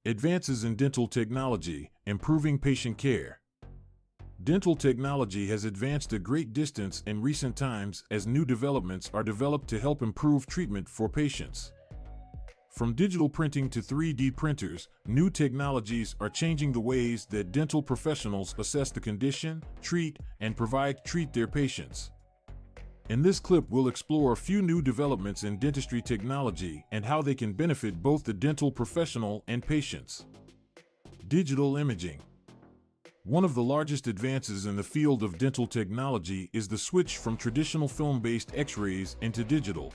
Advances in dental technology, improving patient care. Dental technology has advanced a great distance in recent times as new developments are developed to help improve treatment for patients. From digital printing to 3D printers, new technologies are changing the ways that dental professionals assess the condition, treat their patients. In this clip, we'll explore a few new developments in dentistry technology and how they can benefit both the dental professional and patients. Digital imaging. One of the largest advances in the field of dental technology is the switch from traditional film-based X-rays into digital.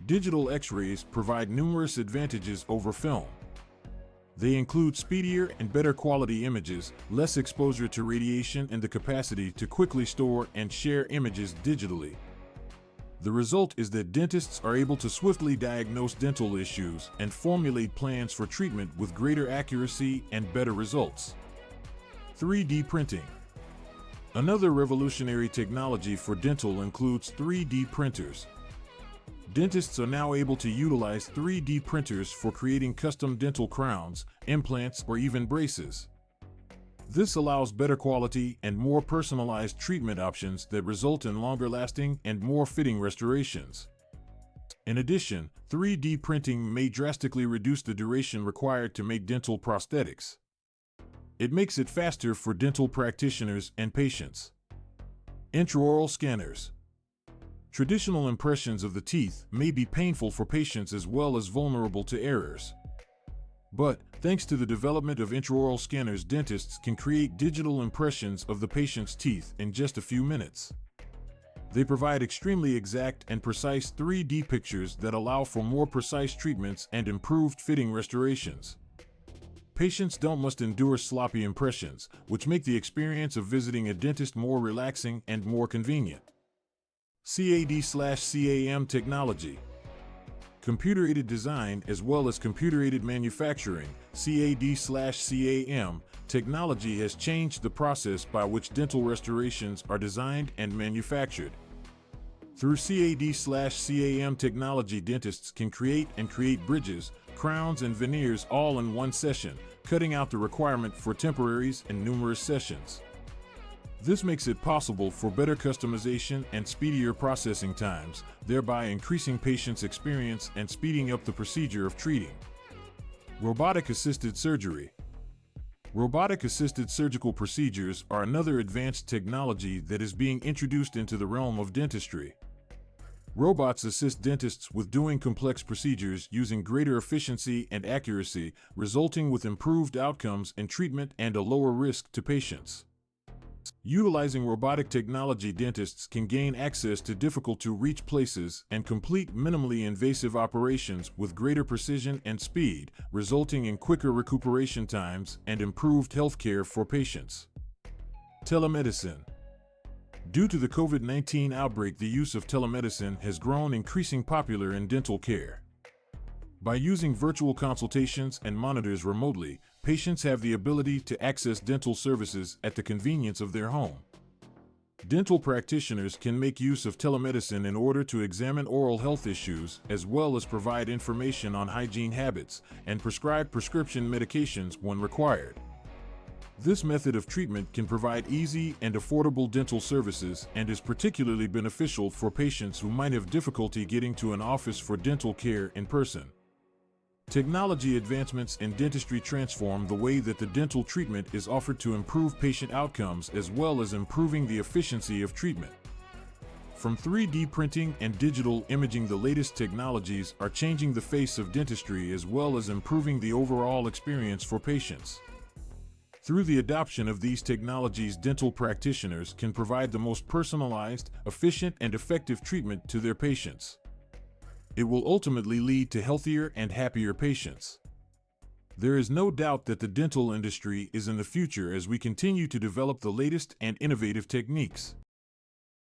Digital X-rays provide numerous advantages over film. They include speedier and better quality images, less exposure to radiation, and the capacity to quickly store and share images digitally. The result is that dentists are able to swiftly diagnose dental issues and formulate plans for treatment with greater accuracy and better results. 3D printing. Another revolutionary technology for dental includes 3D printers. Dentists are now able to utilize 3D printers for creating custom dental crowns, implants, or even braces. This allows better quality and more personalized treatment options that result in longer-lasting and more fitting restorations. In addition, 3D printing may drastically reduce the duration required to make dental prosthetics. It makes it faster for dental practitioners and patients. Intraoral scanners. Traditional impressions of the teeth may be painful for patients as well as vulnerable to errors. But, thanks to the development of intraoral scanners, dentists can create digital impressions of the patient's teeth in just a few minutes. They provide extremely exact and precise 3D pictures that allow for more precise treatments and improved fitting restorations. Patients must endure sloppy impressions, which make the experience of visiting a dentist more relaxing and more convenient. CAD/CAM technology. Computer-aided design as well as computer-aided manufacturing, CAD/CAM technology has changed the process by which dental restorations are designed and manufactured. Through CAD/CAM technology, dentists can create bridges, crowns, and veneers all in one session, cutting out the requirement for temporaries and numerous sessions. This makes it possible for better customization and speedier processing times, thereby increasing patients' experience and speeding up the procedure of treating. Robotic-assisted surgery. Robotic-assisted surgical procedures are another advanced technology that is being introduced into the realm of dentistry. Robots assist dentists with doing complex procedures using greater efficiency and accuracy, resulting with improved outcomes in treatment and a lower risk to patients. Utilizing robotic technology, dentists can gain access to difficult-to-reach places and complete minimally invasive operations with greater precision and speed, resulting in quicker recuperation times and improved healthcare for patients. Telemedicine. Due to the COVID-19 outbreak, the use of telemedicine has grown increasingly popular in dental care. By using virtual consultations and monitors remotely, patients have the ability to access dental services at the convenience of their home. Dental practitioners can make use of telemedicine in order to examine oral health issues as well as provide information on hygiene habits and prescribe prescription medications when required. This method of treatment can provide easy and affordable dental services and is particularly beneficial for patients who might have difficulty getting to an office for dental care in person. Technology advancements in dentistry transform the way that the dental treatment is offered to improve patient outcomes as well as improving the efficiency of treatment. From 3D printing and digital imaging, the latest technologies are changing the face of dentistry as well as improving the overall experience for patients. Through the adoption of these technologies, dental practitioners can provide the most personalized, efficient, and effective treatment to their patients. It will ultimately lead to healthier and happier patients. There is no doubt that the dental industry is in the future as we continue to develop the latest and innovative techniques.